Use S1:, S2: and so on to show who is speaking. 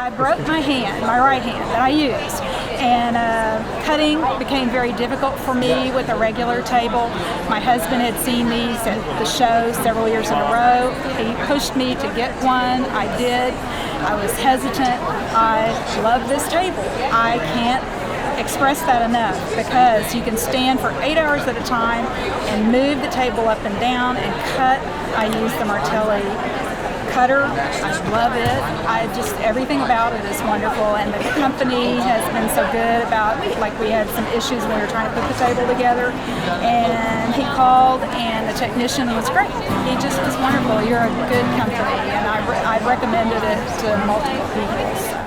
S1: I broke my hand, my right hand that I used, and cutting became very difficult for me with a regular table. My husband had seen these at the show several years in a row. He pushed me to get one. I did. I was hesitant. I love this table. I can't express that enough, because you can stand for 8 hours at a time and move the table up and down and cut. I use the Martelli cutter. I love it. Everything about it is wonderful, and the company has been so good about, like, we had some issues when we were trying to put the table together, and he called and the technician was great. He just was wonderful. You're a good company, and I recommended it to multiple people.